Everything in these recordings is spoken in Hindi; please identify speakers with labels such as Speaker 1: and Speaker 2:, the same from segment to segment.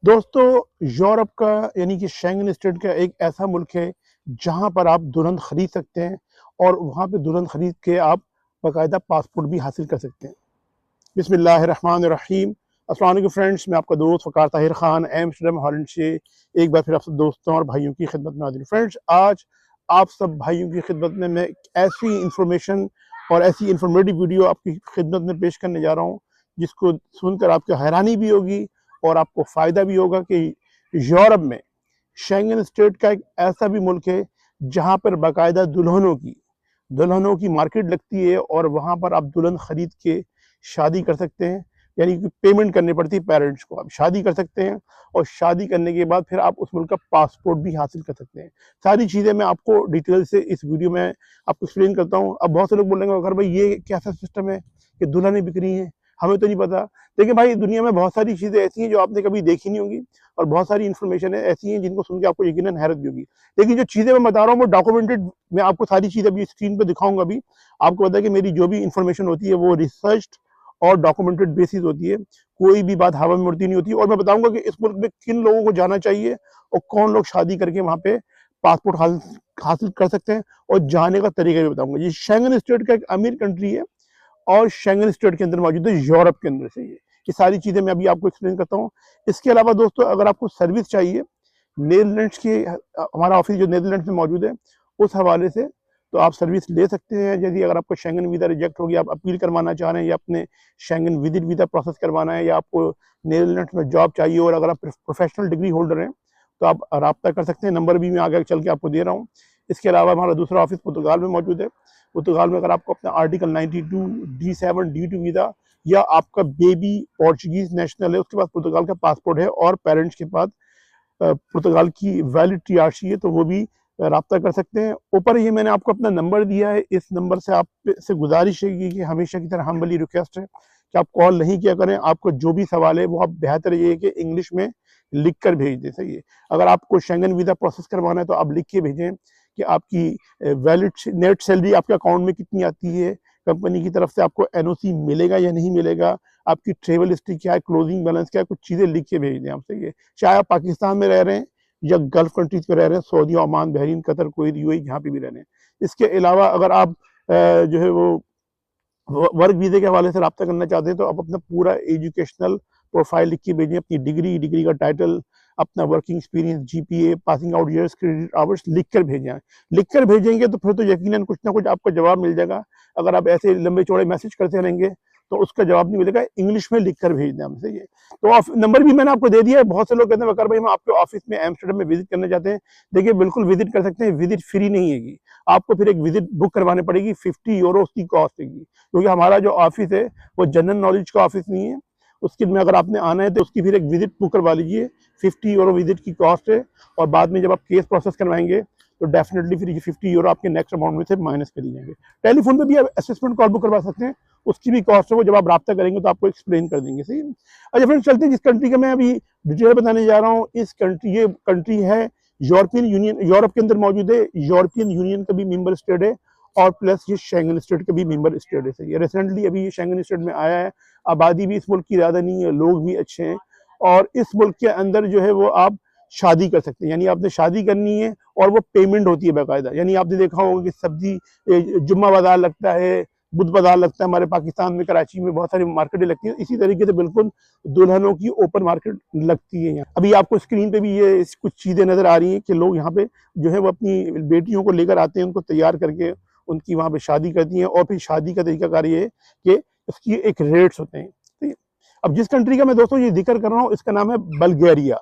Speaker 1: दोस्तों, यूरोप का यानी कि शेंगन स्टेट का एक ऐसा मुल्क है जहाँ पर आप दुल्हन खरीद सकते हैं और वहाँ पे दुल्हन खरीद के आप बाकायदा पासपोर्ट भी हासिल कर सकते हैं। बिस्मिल्लाहिर्रहमानिर्रहीम। अस्सलाम वालेकुम फ्रेंड्स, मैं आपका दोस्त वकार ताहिर खान एम्स्टर्डम हॉलैंड से एक बार फिर आप सब दोस्तों और भाइयों की खिदमत में हाजिर हूं। फ्रेंड्स, आज आप सब भाइयों की खिदमत में मैं ऐसी इंफॉर्मेशन और ऐसी इंफॉर्मेटिव वीडियो आपकी खिदमत में पेश करने जा रहा हूँ जिसको सुनकर आपको हैरानी भी होगी और आपको फ़ायदा भी होगा कि यूरोप में शेंगन स्टेट का एक ऐसा भी मुल्क है जहाँ पर बाकायदा दुल्हनों की मार्केट लगती है और वहाँ पर आप दुल्हन खरीद के शादी कर सकते हैं। यानी कि पेमेंट करनी पड़ती है पेरेंट्स को, आप शादी कर सकते हैं और शादी करने के बाद फिर आप उस मुल्क का पासपोर्ट भी हासिल कर सकते हैं। सारी चीज़ें मैं आपको डिटेल से इस वीडियो में आपको एक्सप्लेन करता हूँ। अब बहुत से लोग बोलेंगे अगर भाई ये कैसा सिस्टम है कि दुल्हनें बिक रही हैं, हमें तो नहीं पता। देखिए भाई, दुनिया में बहुत सारी चीज़ें ऐसी हैं जो आपने कभी देखी नहीं होंगी और बहुत सारी इन्फॉर्मेशन है ऐसी हैं जिनको सुन के आपको यकीनन हैरत भी होगी। लेकिन जो चीज़ें मैं बता रहा हूँ वो डॉक्यूमेंटेड, मैं आपको सारी चीज़ें अभी स्क्रीन पे दिखाऊंगा। अभी आपको पता है कि मेरी जो भी इन्फॉर्मेशन होती है वो रिसर्च्ड और डॉक्यूमेंटेड बेसिस होती है, कोई भी बात हवा में उड़ती नहीं होती। और मैं बताऊंगा कि इस मुल्क में किन लोगों को जाना चाहिए और कौन लोग शादी करके वहाँ पे पासपोर्ट हासिल कर सकते हैं और जाने का तरीका भी बताऊंगा। ये शेंगन स्टेट का एक अमीर कंट्री है और शेंगन स्टेट के अंदर मौजूद है, यूरोप के अंदर से। ये सारी चीज़ें मैं अभी आपको एक्सप्लेन करता हूँ। इसके अलावा दोस्तों, अगर आपको सर्विस चाहिए नीदरलैंड्स के, हमारा ऑफिस जो नीदरलैंड्स में मौजूद है उस हवाले से, तो आप सर्विस ले सकते हैं। यदि अगर आपको शेंगन वीज़ा रिजेक्ट हो गया, आप अपील करवाना चाह रहे हैं या अपने शेंगन विजिट वीज़ा प्रोसेस करवाना है या आपको नीदरलैंड्स में जॉब चाहिए और अगर आप प्रोफेशनल डिग्री होल्डर हैं तो आप रब्ता कर सकते हैं। नंबर भी मैं आगे चल के आपको दे रहा हूँ। इसके अलावा हमारा दूसरा ऑफिस पुर्तगाल में मौजूद है। पुर्तगाल में अगर आपको अपना आर्टिकल 92 D7 D2 वीज़ा या आपका बेबी पोर्चुगीज नेशनल है, उसके पास पुर्तगाल का पासपोर्ट है और पेरेंट्स के पास पुर्तगाल की वैलिड TRC है, तो वो भी रब्ता कर सकते हैं। ऊपर ये मैंने आपको अपना नंबर दिया है, इस नंबर से आप से गुजारिश है कि हमेशा की तरह हम्बली रिक्वेस्ट है कि आप कॉल नहीं किया करें। आपको जो भी सवाल है वो आप बेहतर ये है कि इंग्लिश में लिख कर भेज दें। सही है, अगर आपको शेंगन वीज़ा प्रोसेस करवाना है तो आप लिख के भेजें कि आपकी वैलिड नेट सैलरी आपके अकाउंट में कितनी आती है, कंपनी की तरफ से आपको NOC मिलेगा या नहीं मिलेगा, आपकी ट्रेवल हिस्ट्री क्या है, क्लोजिंग बैलेंस क्या है, कुछ चीज़ें लिख के भेज दें आप। सही है, चाहे आप पाकिस्तान में रह रहे हैं या गल्फ कंट्रीज में रह रहे हैं, Saudi, Oman, Bahrain, Qatar, Kuwait, UAE, जहाँ पे भी रह रहे हैं। इसके अलावा अगर आप जो है वो वर्क वीज़े के हवाले से रब्ता करना चाहते हैं तो आप अपना पूरा एजुकेशनल प्रोफाइल लिख के भेजें, अपनी डिग्री का टाइटल, अपना working experience, GPA, passing out years, credit hours लिख कर भेजें। लिख कर भेजेंगे तो फिर तो यकीनन कुछ ना कुछ आपको जवाब मिल जाएगा। अगर आप ऐसे लंबे चौड़े मैसेज करते रहेंगे तो उसका जवाब नहीं मिलेगा। इंग्लिश में लिख कर भेज दें हमसे। ये तो नंबर भी मैंने आपको दे दिया है। बहुत से लोग कहते हैं वकार भाई हम आपके ऑफिस में एम्स्टर्डम में विजिट करना चाहते हैं। देखिए, बिल्कुल विजिट कर सकते हैं, विजिट फ्री नहीं है, आपको फिर एक विजिट बुक करवानी पड़ेगी, 50 यूरो उसकी कॉस्ट है, क्योंकि हमारा जो ऑफिस है वो जनरल नॉलेज का ऑफिस नहीं है। उसके में अगर आपने आना है तो उसकी फिर एक विजिट बुक करवा लीजिए, 50 यूरो विजिट की कॉस्ट है। और बाद में जब आप केस प्रोसेस करवाएंगे तो डेफिनेटली फिर ये 50 यूरो आपके नेक्स्ट अमाउंट में से माइनस कर जाएंगे। टेलीफोन पे भी आप असेसमेंट कॉल बुक करवा सकते हैं, उसकी भी कॉस्ट है, वो जब आप रब्ता करेंगे तो आपको एक्सप्लेन कर देंगे। सही है। अच्छा फ्रेंड्स, चलते हैं जिस कंट्री का मैं अभी डिटेल बताने जा रहा हूँ। ये कंट्री है यूरोपियन यूनियन, यूरोप के अंदर मौजूद है, यूरोपियन यूनियन का भी मेंबर स्टेट है और प्लस ये शेंगन स्टेट का भी मेंबर स्टेट है। सही है, रिसेंटली अभी ये शेंगन स्टेट में आया है। आबादी भी इस मुल्क की ज़्यादा नहीं है, लोग भी अच्छे हैं और इस मुल्क के अंदर जो है वो आप शादी कर सकते हैं। यानी आपने शादी करनी है और वो पेमेंट होती है बाकायदा। यानी आपने देखा होगा कि सब्जी जुम्मा बाजार लगता है, बुध बाजार लगता है, हमारे पाकिस्तान में कराची में बहुत सारी मार्केटें लगती हैं, इसी तरीके से बिल्कुल दुल्हनों की ओपन मार्केट लगती है यहाँ। अभी आपको स्क्रीन पे भी ये कुछ चीज़ें नज़र आ रही हैं कि लोग यहाँ पे जो है वो अपनी बेटियों को लेकर आते हैं, उनको तैयार करके उनकी वहाँ पे शादी करती हैं। और फिर शादी का तरीकाकार ये है कि इसकी एक रेट्स होते हैं। ठीक है, अब जिस कंट्री का मैं दोस्तों ये जिक्र कर रहा हूँ इसका नाम है बल्गेरिया।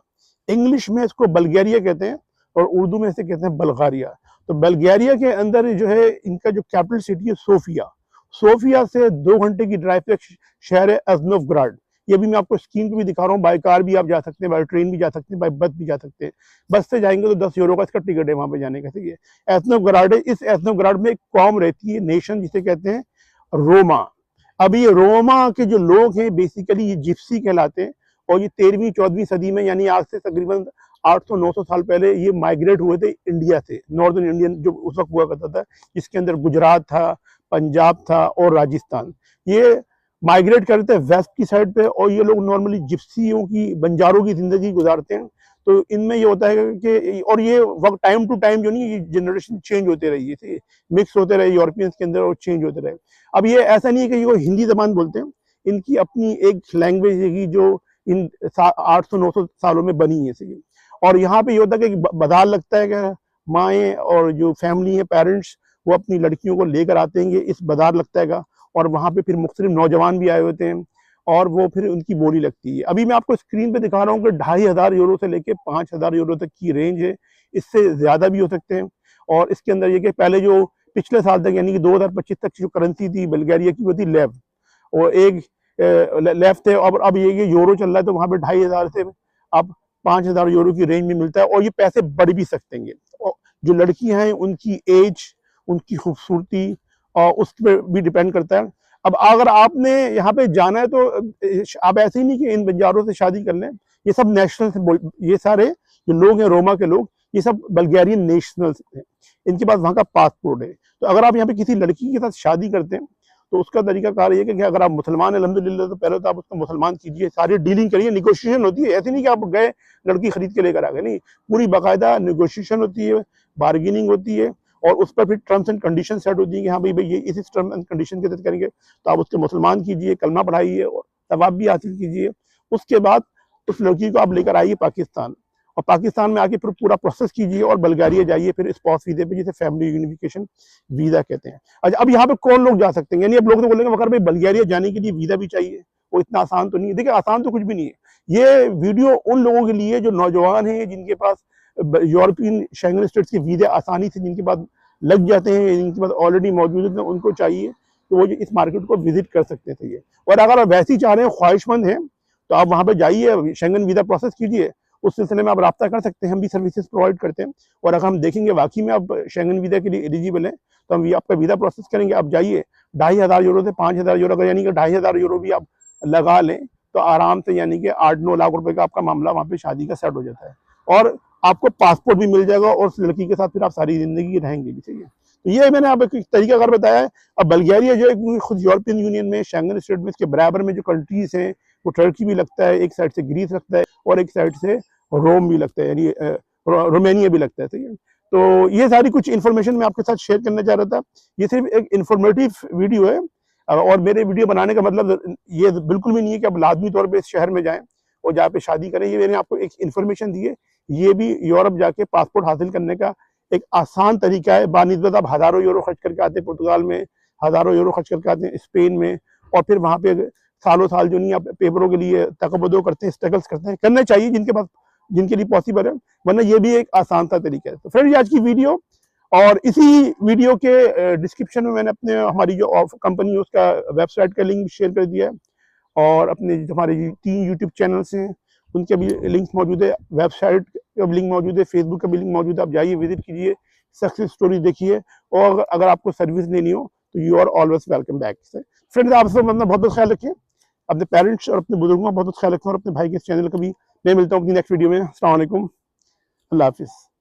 Speaker 1: इंग्लिश में इसको बल्गेरिया कहते हैं और उर्दू में इसे कहते हैं बल्गारिया। तो बल्गेरिया के अंदर जो है इनका जो कैपिटल सिटी है सोफिया। सोफिया से 2 घंटे की ड्राइव पे शहर है अजनोवग्राड। ये भी मैं आपको स्क्रीन पे भी दिखा रहा हूँ। बाय कार भी आप जा सकते हैं, बाय ट्रेन भी जा सकते हैं, बाय बस भी जा सकते हैं। बस से जाएंगे तो 10 यूरो का इसका टिकट है वहां पे जाने का। ठीक है, एथनोवग्राड है। इस एथनोवग्राड में एक कौम रहती है, नेशन जिसे कहते हैं रोमा। अब ये रोमा के जो लोग हैं बेसिकली ये जिप्सी कहलाते हैं और ये 13वीं 14वीं सदी में, यानी आज से तकरीबन 800-900 साल पहले ये माइग्रेट हुए थे इंडिया से। नॉर्दर्न इंडियन जो उस वक्त हुआ करता था, जिसके अंदर गुजरात था, पंजाब था और राजस्थान। ये माइग्रेट करते हैं वेस्ट की साइड पे, और ये लोग नॉर्मली जिप्सियों की, बंजारों की ज़िंदगी गुजारते हैं। तो इनमें ये होता है कि और ये वक्त टाइम टू टाइम जो नहीं, ये जनरेशन चेंज होते रही है, मिक्स होते रहे यूरोपियंस के अंदर और चेंज होते रहे। अब ये ऐसा नहीं है कि ये हिंदी ज़बान बोलते हैं, इनकी अपनी एक लैंग्वेज है जो इन 800-900 सालों में बनी है सही। और यहाँ पे ये होता है कि बाजार लगता है कि माएँ और जो फैमिली है, पेरेंट्स, वो अपनी लड़कियों को लेकर आते हैं इस बाजार लगता है, और वहाँ पे फिर मुख्तलिफ नौजवान भी आए होते हैं, और वो फिर उनकी बोली लगती है। अभी मैं आपको स्क्रीन पे दिखा रहा हूँ कि 2500 यूरो से लेके 5000 यूरो तक की रेंज है, इससे ज़्यादा भी हो सकते हैं। और इसके अंदर ये कि पहले जो पिछले साल तक यानी कि 2025 तक जो करेंसी थी बल्गारिया की, वो थी लेव, और एक लेव थे। अब ये यूरो चल रहा है, तो वहाँ पे 2500 से अब 5000 यूरो की रेंज में मिलता है, और ये पैसे बढ़ भी सकते हैं। और जो लड़कियां हैं उनकी एज, उनकी खूबसूरती, और उस पर भी डिपेंड करता है। अब अगर आपने यहाँ पे जाना है तो आप ऐसे ही नहीं कि इन बंजारों से शादी कर लें, ये सब नेशनल, ये सारे जो लोग हैं रोमा के लोग, ये सब बल्गेरियन नेशनल्स हैं, इनके पास वहाँ का पासपोर्ट है। तो अगर आप यहाँ पे किसी लड़की के साथ शादी करते हैं तो उसका तरीकाकार ये है कि अगर आप मुसलमान हैं अल्हम्दुलिल्लाह, तो पहले तो आप उसको मुसलमान कीजिए, सारी डीलिंग करिए, निगोशिएशन होती है। ऐसे नहीं कि आप गए लड़की खरीद के लेकर आ गए, नहीं, पूरी बाकायदा निगोशिएशन होती है, बार्गेनिंग होती है, और उस पर फिर टर्म्स एंड कंडीशन सेट होती है कि हाँ भाई ये इस टर्म एंड कंडीशन के तहत करेंगे, तो आप उसके मुसलमान कीजिए, कलमा पढ़ाइए, सवाब भी हासिल कीजिए। उसके बाद उस लड़की को आप लेकर आइए पाकिस्तान, और पाकिस्तान में आके फिर पूरा प्रोसेस कीजिए और बल्गारिया जाइए, फिर स्पॉस वीज़े पे, जिसे फैमिली यूनिफिकेशन वीज़ा कहते हैं। अच्छा, अब यहाँ पे कौन लोग जा सकते हैं? यानी अब लोग तो बोलेंगे मगर भाई बल्गारिया जाने के लिए वीज़ा भी चाहिए, वो इतना आसान तो नहीं है। देखिए, आसान तो कुछ भी नहीं है। ये वीडियो उन लोगों के लिए जो नौजवान हैं, जिनके पास यूरोपियन शेंगन स्टेट्स के वीज़े आसानी से जिनके पास लग जाते हैं, जिनके पास ऑलरेडी मौजूद है, उनको चाहिए तो वो इस मार्केट को विजिट कर सकते थे। और अगर आप वैसे ही चाह रहे हैं, ख्वाहिशमंद हैं, तो आप वहाँ पे जाइए, शेंगन वीज़ा प्रोसेस कीजिए, उस सिलसिले में आप रब्ता कर सकते हैं, हम भी सर्विसेज प्रोवाइड करते हैं। और अगर हम देखेंगे वाकई में आप शेंगन वीज़ा के लिए एलिजिबल हैं, तो हम आपका वीज़ा प्रोसेस करेंगे। आप जाइए, 2500 यूरो से 5000 यूरो, अगर यानी कि 2500 यूरो भी आप लगा लें तो आराम से यानी कि 8-9 लाख रुपए का आपका मामला वहाँ पे शादी का सेट हो जाता है, और आपको पासपोर्ट भी मिल जाएगा, और उस लड़की के साथ फिर आप सारी जिंदगी रहेंगे भी। चाहिए तो ये मैंने आपको एक तरीका कार बताया है। अब बल्गारिया जो है खुद यूरोपियन यूनियन में, शेंगन स्टेट में, इसके बराबर में जो कंट्रीज हैं, वो टर्की भी लगता है, एक साइड से ग्रीस लगता है, और एक साइड से रोम भी लगता है, यानी रोमानिया भी लगता है। सही है। तो ये सारी कुछ इन्फॉर्मेशन मैं आपके साथ शेयर करना चाह रहा था। ये सिर्फ एक इन्फॉर्मेटिव वीडियो है, और मेरे वीडियो बनाने का मतलब ये बिल्कुल भी नहीं है कि आप लाजमी तौर पर इस शहर में जाएं और जहाँ पे शादी करें। ये मैंने आपको एक इन्फॉर्मेशन दी है। ये भी यूरोप जाके पासपोर्ट हासिल करने का एक आसान तरीका है। बानिस्बत आप हज़ारों यूरो खर्च करके आते हैं पुर्तगाल में, हज़ारों यूरो खर्च करके आते हैं स्पेन में, और फिर वहाँ पे सालों साल जो नहीं आप पेपरों के लिए तकबदो करते हैं, स्ट्रगल्स करते हैं, करना चाहिए जिनके लिए पॉसिबल है, वरना ये भी एक आसान सा तरीका है। तो फ्रेंड्स, आज की वीडियो, और इसी वीडियो के डिस्क्रिप्शन में मैंने अपने हमारी जो कंपनी है उसका वेबसाइट का लिंक शेयर कर दिया है, और अपने हमारे 3 यूट्यूब चैनल्स हैं उनके भी लिंक्स मौजूद है, वेबसाइट का भी लिंक मौजूद है, फेसबुक का भी लिंक मौजूद है। आप जाइए, विजिट कीजिए, सक्सेस स्टोरी देखिए, और अगर आपको सर्विस लेनी हो तो you are always welcome back. Friends, आप सब अपना बहुत बहुत ख्याल रखें, अपने पेरेंट्स और अपने बुजुर्गों का बहुत बहुत ख्याल रखें, और अपने भाई के इस चैनल का भी मैं मिलता हूँ अपनी नेक्स्ट वीडियो में। अस्सलाम वालेकुम, अल्लाह हाफिज़।